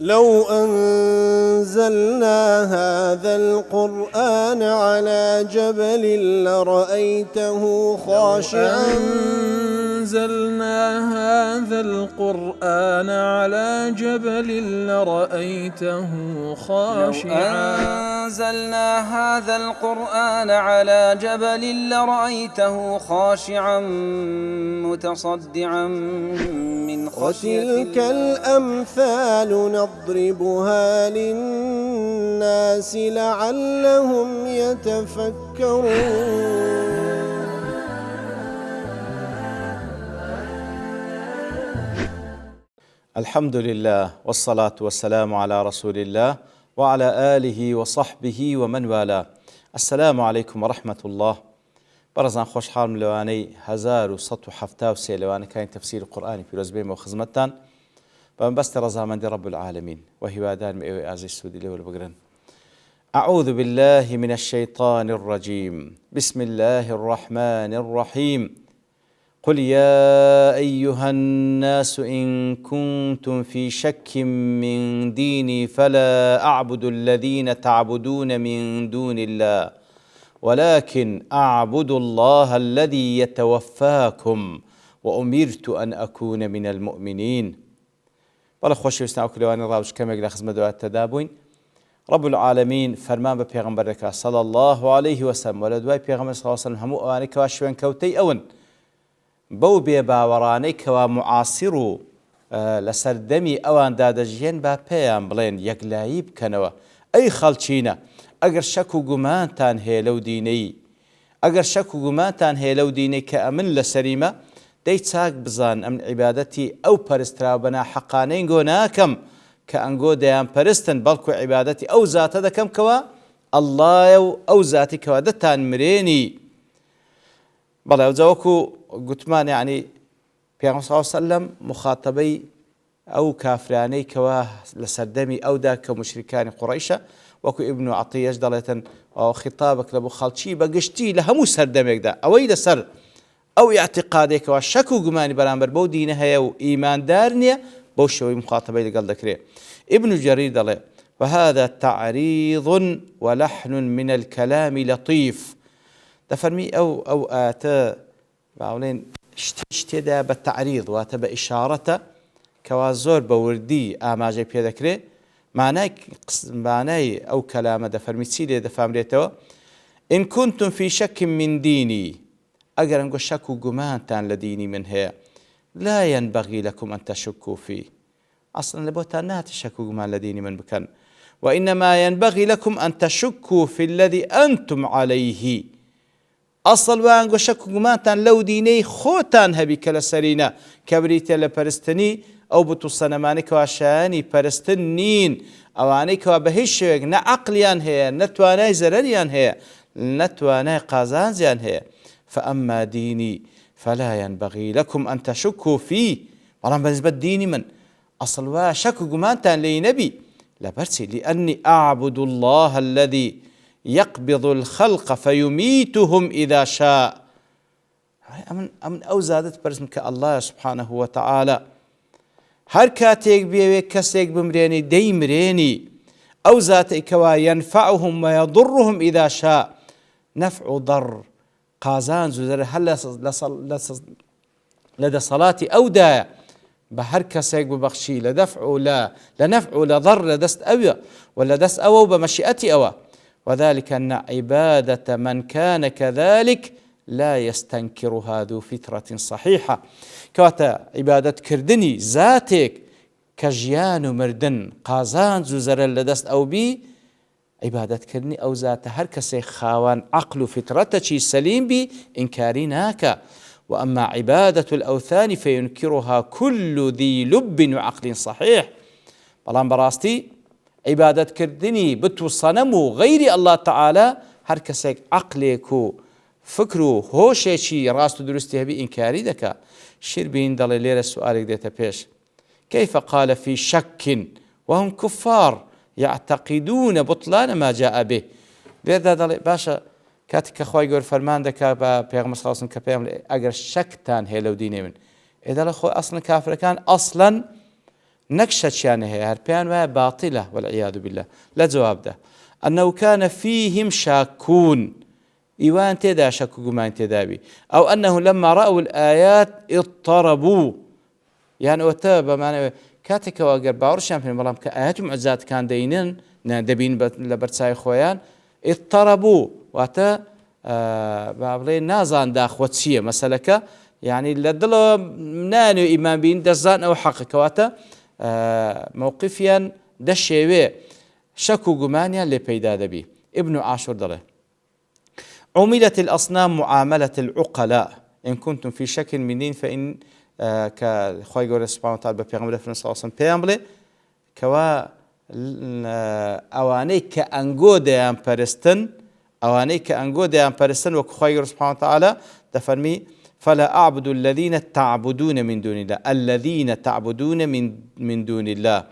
لو أنزلنا هذا القرآن على جبل لرأيته خاشعا أنزلنا هذا القرآن على جبل لرأيته خاشعا أنزلنا هذا القرآن على جبل لرأيته خاشعا متصدعا من خشية وتلك الأمثال نضربها للناس لعلهم يتفكرون. الحمد لله والصلاة والسلام على رسول الله وعلى آله وصحبه ومن والاه. السلام عليكم ورحمة الله. برزان خوش حال من لواني 1173 لواني كاين تفسير القرآن في رزبين وخزمتان بمبست رزامن رب العالمين وهبادان مئوي آزي السودي لول بقرن. أعوذ بالله من الشيطان الرجيم. بسم الله الرحمن الرحيم. قل يا أيها الناس إن كنتم في شك من ديني فلا أعبد الذين تعبدون من دون الله ولكن أعبد الله الذي يتوفاكم وأمرت أن أكون من المؤمنين. بلا خوشي وسنا كلواني راوش كما يقول خزمة دعاء التدابوين. رب العالمين فرمان ببيغمبرك صلى الله عليه وسلم ولدواي بيغمبر صلى الله عليه وسلم همو أوانك واشوان كوتي أون بەو بێباوەڕانەی کەوا معاسیر و لەسەر دەمی ئەوان دادەژێن با پێیان بڵێن یەکلایی بکەنەوە. ئەی خەڵچینە ئەگەر شەک و گومانتان هەیە لەو دینەی ئەگەر شەک و گومانتان هەیە لەو دینەی کە ئەمن لەسەریمە دەی چاک بزان ئەم عیبادەتی ئەو پەرستراوە بەنا حەقانەی گۆ ناکەم کە ئەنگۆ دەیان پەرستن بەڵکو عیبادەتی ئەو زاتە دەکەم کەوا ئەڵڵایە و ئەو زاتی کەوا دەتان مرێنی. بەڵێ ئەوجا گوتمان یعنی پێغەمبەر صلی الله علیه و سلم مخاطبەی ئەو کافرانەی کەوا لە سەردەمی ئەودا کە مشریکانی قوڕەیشە وەکو ئیبن عەتیەش دەڵێتن خیتابێک لە بۆ خەڵکی بەگشتی لە هەموو سەردەمێکدا ئەوەی لەسەر ئەو ئیعتیقادێکەوە شەک و گومانی بەرامبەر بەو دینە هەیە و ئیماندار نییە بەو شێوەی مخاطبەی لەگەڵ دەکرێت. ئیبن جەریر دەڵێ وهذا تعريض ولحن من الكلام لطيف. دەفەرمی ئەو ئاتە باڵێن شتێدا بە تعریض واتە بە ئیشارەتە کەوا زۆر بە وردی ئاماژەی پێ دەکرێت. مانای ئەو کەلامە دەفەرمی چی لێ دەفامرێتەوە؟ إن كنتم في شك من ديني ئەگەر ئەنگۆ شەک و گومانتان لە دینی من هەیە لا ينبغي لكم أن تشكوا فيه ئەسڵەن لە بۆتان ناتە شەک و گومان لە دینی من بکەن وإنما ينبغي لكم أن تشكوا في الذي أنتم عليه ئەسڵ وانگۆ شەک و گومانتان لەو دینەی خۆتان هەبی کە لەسەرینە کە بریتە لە پەرستنی ئەو بت و سەنەمانەی کەوا شایانی پەرستن نین ئەوانەی کەوا بە هیچ شێوەیەک نە عەقلیان هەیە نە توانای زەرەریان هەیە نە توانای قازانجیان هەیە. فأما ديني فلا ينبغي لكم أن تشكوا فيه. بەڵام بەنسبەت دینی من ئەسڵ وا شەک و گومانتان لێی نەبی لەبەرچی لأني أعبد الله الذي يقبض الخلق فيميتهم إذا شاء. أمن أو زادت برسم كالله سبحانه وتعالى هر كاتيك بيويك كسيك بمريني دي مريني أو ذاتي كوا ينفعهم ويضرهم إذا شاء. نفع ضر قازان زوزر هل لدى صلاة أو دايا بهر كسيك ببخشي لدفع لا لنفع لضر لدست أوى ولا دست أوى بمشيئتي أوى. وذلك أن عبادة من كان كذلك لا يستنكرها ذو فطرة صحيحة. كواتا عبادة كردني ذاتك كجيان مردن قازان زوزر لدست أو بي عبادة كردني أو ذات هر كسي خاوان عقل فطرتك سليم بي إنكاريناك. وأما عبادة الأوثان فينكرها كل ذي لب وعقل صحيح. بلان براستي عبادت کردنی بت و صنم و غیری الله تعالی هر کەسێک عقلێک و فکر و هۆشێکی ڕاست و دروستی هەبی ئینکاری دەکا. شیربین دەڵێ لێرە سوالێک دێتە پێش كيف قال في شك وهم كفار يعتقدون بطلان ما جاء به. لێردا دەڵێ باشە کاتێک کە خوای گەورە فەرمان دەکا بە پێغەمبەر صلی الله علیه و سلم کە پێیان ئەگەر شەکتان هەیە لەو دینێ من ئێدەڵێ خۆ ئەسڵن کافرەکان ئەسڵەن نكشتشان هي هربيان وهي باطلة والعياذ بالله. لا جواب ده أنه كان فيهم شاكون إيوان تدا شكو قمان تدابي، أو أنه لما رأوا الآيات اضطربوا، يعني وتابا معنى كاتك وأقر باورشان في المرام كآيات معجزات كان دينين دبين لبرتساي خويان اضطربوا واتا بابلي نازان داخوتشيه مسلكه يعني لدلو نانو إيمان بين دزان أو حقك واتا موقفيا دشيوي شكو قمانيا لبيدا دبي. ابن عاشور دله عملت الأصنام معاملة العقلاء إن كنتم في شك من دين فإن كخوي قول سبحانه وتعالى بيغمبر صلى الله عليه وسلم بيغمبر كوا أواني كأنجو ديان برستن أواني كأنجو ديان برستن وكخوي قول سبحانه وتعالى تفرمي فلا أعبد الذين تعبدون من دون الله الذين تعبدون من دون الله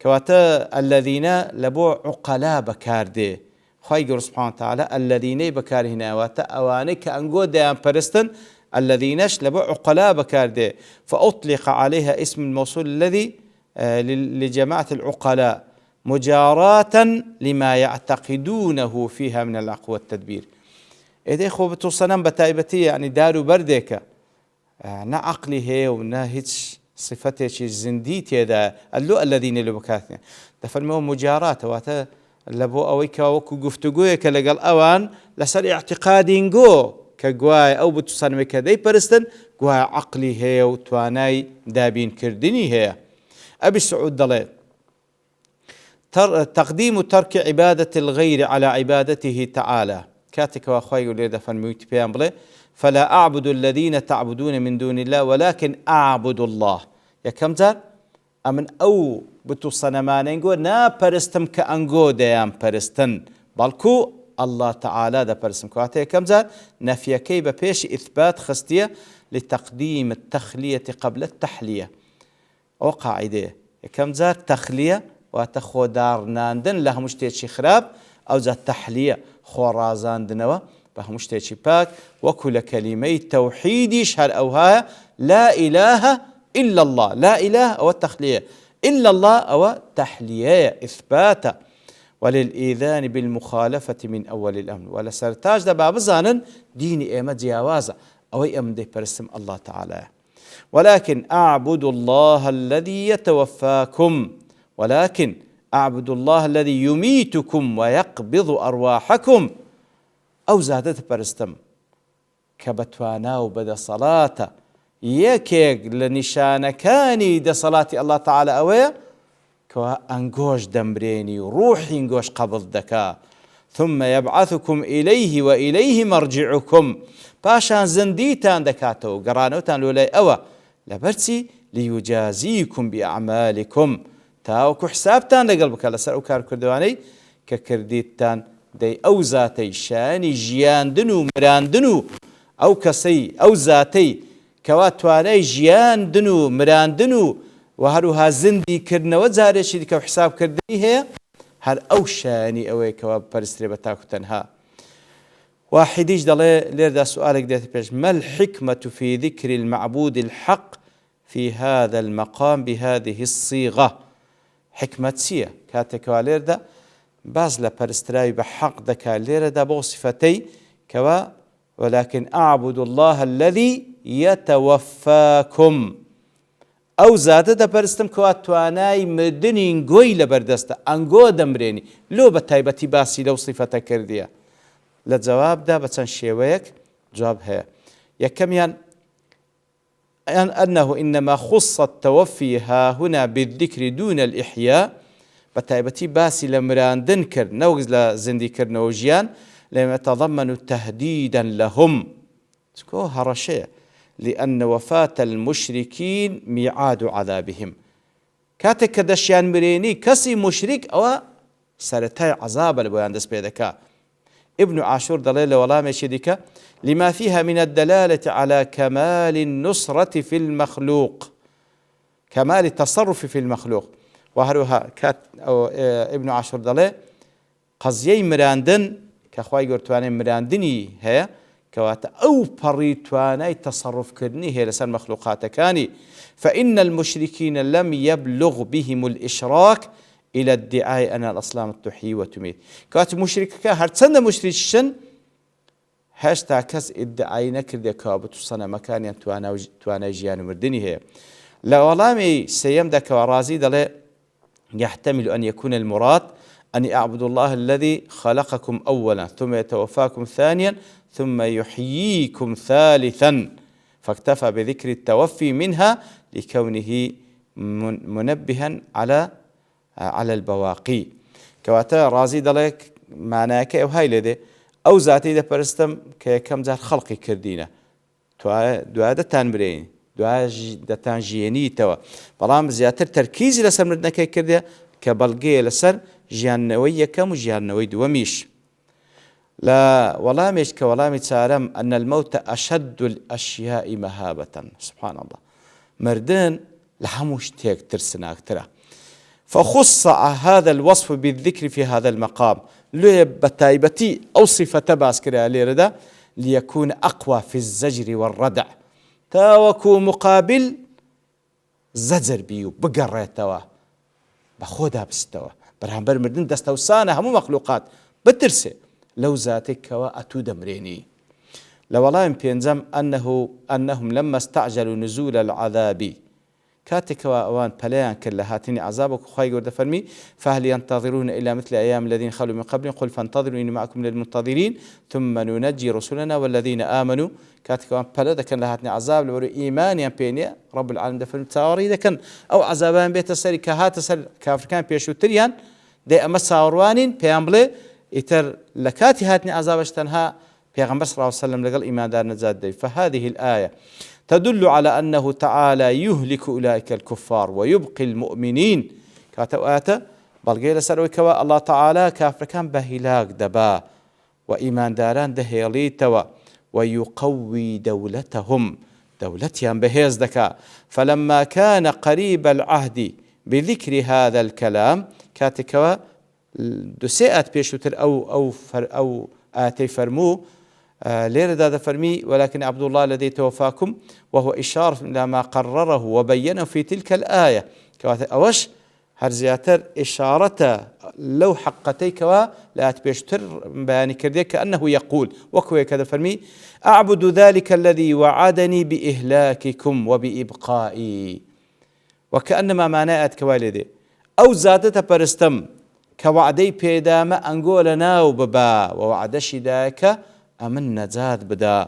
كواتا الذين لبو عقلاء بكاردي خوي قول سبحانه وتعالى الذين بكارهنا واتا أواني كأنجو ديان برستن الذينش لبو عقلاء بكاردي فأطلق عليها اسم الموصول الذي لجماعة العقلاء مجاراة لما يعتقدونه فيها من العقل والتدبير. إذا خوبتو صنم بتايبتي يعني دارو بردك نا عقلي هي ونا هيتش صفتي شي زنديتي دا اللو الذين اللي بكاثني تفرموا مجارات واتا لبو أويكا وكو قفتقويك لقال أوان لسر اعتقادينجو كجواي أو بتصنم كذي برستن جواي عقلي هي وتواناي دابين كردني هي. أبي السعود ضليل تقديم ترك عبادة الغير على عبادته تعالى كاتك وأخوي وليدا فنميت بيامبلي فلا أعبد الذين تعبدون من دون الله ولكن أعبد الله يا كم زار أمن أو بتصنمان نقول نا برستم كأنجو ديام برستن بالكو الله تعالى دا برسم كواتي كم زار نفي كيبه بيش إثبات خستية لتقديم التخلية قبل التحلية أو قاعدة كم زار تخلية وتخو دار ناندن لها مشتيتشي خراب أو زار تحلية خورازان دنوا بها مشتيتشي باك وكل كلمة توحيد يشهر أوها لا إله إلا الله لا إله أو التخلية إلا الله أو تحلية إثباتا وللإيذان بالمخالفة من أول الأمر ولا سرتاج ده باب زانن ديني إيمة جيوازة أو أم دي برسم الله تعالى ولكن أعبد الله الذي يتوفاكم ولكن أعبد الله الذي يميتكم ويقبض أرواحكم أو زادت برستم كبتوانا وبدا صلاة يكيك لنشان كاني دا صلاة الله تعالى أوي كوا أنجوش دمريني وروحي انجوش قبض دكا ثم يبعثكم إليه وإليه مرجعكم باشان زنديتان دكاتو قرانوتان لولاي أوا لبرسي ليجازيكم بأعمالكم تاوكو حسابتان لقلبك لسر أوكار كردواني ككرديتان دي أو ذاتي شاني جيان دنو مران دنو أو كسي أو ذاتي كواتواني جيان دنو مران دنو وهروها زندي كرنا وزارشي ديك وحساب كردني هي هر أو شاني أوي كواب برستري بتاكو تنها واحديش دالي ليردا سؤالك ديت بيش ما الحكمة في ذكر المعبود الحق في هذا المقام بهذه الصيغة حكمة سيا كاتكوا ليردا باز لبرستراي بحق دكا ليردا بوصفتي كوا ولكن أعبد الله الذي يتوفاكم أو زادة دا برستم كوات تواناي مدنين قوي لبردستا أنقو دمريني لو بتايبتي باسي لو صفتا كردية لجواب دا بتن شيويك جواب هي يكميان أنه إنما خص التوفي ها هنا بالذكر دون الإحياء بتايبتي باسي لمران دنكر نوغز لزندي كرنوجيان لما يتضمن تهديدا لهم تكو هرشيه لأن وفاة المشركين ميعاد عذابهم كاتك كدشيان مريني كسي مشرك أو سرتاي عذاب البيان دس بيدكا. ابن عاشور دليل ولا مشيدك لما فيها من الدلالة على كمال النصرة في المخلوق كمال التصرف في المخلوق وهروها كات أو ابن عاشور دليل قضية مراندن كخواي قرتواني مراندني هي كواتە ئەو پەڕی توانای تەسەڕفکردنی هەیە لەسەر مەخلوقاتەکانی فإن المشركين لم يبلغ بهم الإشراك إلى ادعاء أن الأصنام تحيي وتميت كواتە مشركەکە هەرچەندە مشریکشن هێشتا کەس ئیدعای نەکردێت کەوا بتوسەنە مەکانیان توانای ژیان و مردنی هەیە لە وەڵامی سێیەمدا کەوا ڕازی دەڵێ يحتمل أن يكون المراد أن اعبدوا الله الذي خلقكم أولا ثم يتوفاكم ثانيا ثم يحييكم ثالثا فاكتفى بذكر التوفي منها لكونه منبها على البواقي كواتا رازي دلك معناك أو هاي لدي أو ذاتي دا برستم كم ذات خلقي كردينا دعاء دتان برين دعاء دتان جيني توا بلام زياتر تركيزي لسر مردنا كي كرديا كبلغي لسر جيانوي كم وجيانوي دوميش لا ولامش كولامي تسارم أن الموت أشد الأشياء مهابة سبحان الله مردن لحموش تيك ترسناك ترى فخص هذا الوصف بالذكر في هذا المقام لبتايبتي أو صفة باسكرة ليردا ليكون أقوى في الزجر والردع تاوكو مقابل زجر بيو بقريتوا بخودها بستوا برهنبر مردن دستوسانة همو مخلوقات بترسي لو ذاتك وأتو دمريني لولايم بينزم أنهم لما استعجلوا نزول العذاب كاتك وأوان بليان كلا هاتني عذابك خواهي قرد فرمي فهل ينتظرون إلى مثل أيام الذين خلوا من قبل قل فانتظروا إني معكم من المنتظرين ثم ننجي رسلنا والذين آمنوا كاتك وأوان بلا كان لهاتني عذاب لورو إيمانيا بيني رب العالمين دفرمي تاوري كان أو عذابان بيت السري كهات سر كافر كان بيشو تريان دي أمس ساوروانين بيامبلي إتر لكاتي هاتني عذابش تنها پیغمبر صلى الله عليه وسلم لقل إيمان دار نزاد دي فهذه الآية تدل على أنه تعالى يهلك أولئك الكفار ويبقي المؤمنين كاتو آتا بلغي لسروي كوا الله تعالى كافر كان بهلاك دبا وإيمان داران دهيلي توا ويقوي دولتهم دولتهم بهيز دكا فلما كان قريب العهد بذكر هذا الكلام كاتكوا دسيئت بيشوتر أو آتي فرمو ليرة هذا فرمي ولكن عبد الله الذي توفاكم وهو إشارة إلى ما قرره وبينه في تلك الآية أوش هرزياتر إشارة لو حقتيك لا تبيشتر بياني كرديك كأنه يقول وكوي كذا فرمي أعبد ذلك الذي وعدني بإهلاككم وبإبقائي وكأنما معناءت كوالدي أو زادت برستم كوعدي بيدام أنقولنا وببا ووعدش ذاك أمن نجاة بدا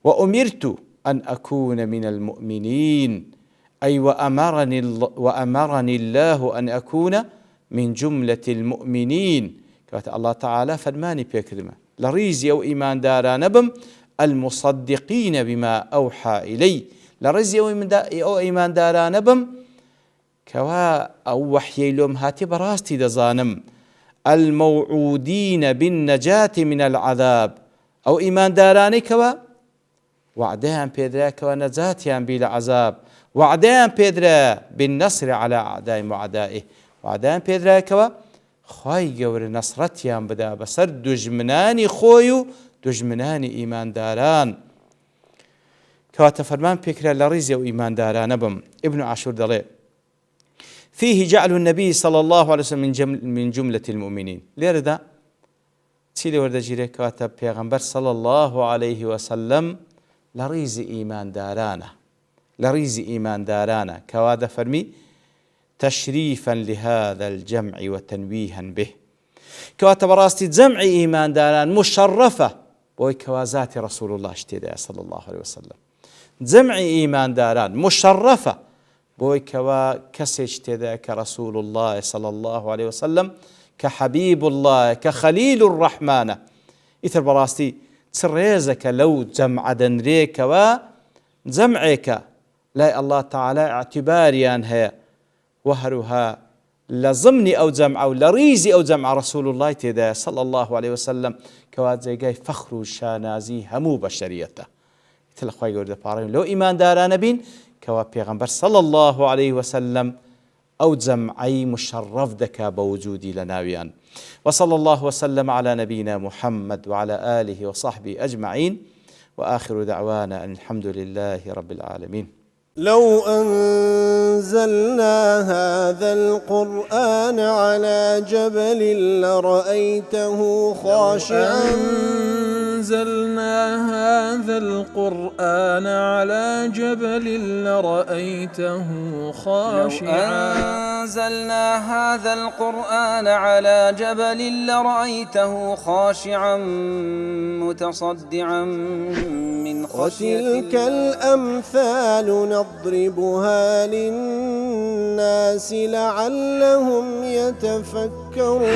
وأمرت أن أكون من المؤمنين أي وأمرني الله أن أكون من جملة المؤمنين كانت الله تعالى فرماني بكلمة لريزي أو إيمان دارا نبم المصدقين بما أوحى إلي لريزي أو إيمان دارا نبم كوا أو وحي لهم هاتي براستي دزانم الموعودين بالنجاة من العذاب أو إيمان داراني كوا وعدهم بيدرا كوا نجاتهم بلا عذاب وعدهم بيدرا بالنصر على أعدائهم وعدائه وعدهم بيدرا كوا خواهي قور نصرتهم بدا بسر دجمناني خويو دجمناني إيمان داران كوا تفرمان بكرا لريزي وإيمان داران بم ابن عاشور دلي فيه جعل النبي صلى الله عليه وسلم من جملة المؤمنين ليردا تيلي ورد جيري كاتب پیغمبر صلى الله عليه وسلم لريز إيمان دارانا كواد فرمي تشريفا لهذا الجمع وتنويها به كواتب راستي جمع إيمان داران مشرفة بوي كوازات رسول الله اشتدى صلى الله عليه وسلم جمع إيمان داران مشرفة بوي كوا كسج تذاك رسول الله صلى الله عليه وسلم كحبيب الله كخليل الرحمن إثر براستي تريزك لو جمع دنريك وجمعك لا الله تعالى اعتباريان هي وهرها لضمني أو جمع أو لريزي أو جمع رسول الله تذا صلى الله عليه وسلم كواد زي جاي فخر الشانازي همو بشريته مثل أخوي يقول لو إيمان داران بين كوا پیغمبر صلى الله عليه وسلم ئەو جەمعەی مشەڕەف دەکا بە وجودی لە ناویان. وصلى الله وسلم على نبينا محمد وعلى آله وصحبه أجمعين وآخر دعوانا أن الحمد لله رب العالمين. لو أنزلنا هذا القرآن على جبل لرأيته خاشعا أنزلنا هذا القرآن على جبل لرأيته خاشعا أنزلنا هذا القرآن على جبل لرأيته خاشعا متصدعا من خشية وتلك الأمثال نضربها للناس لعلهم يتفكرون.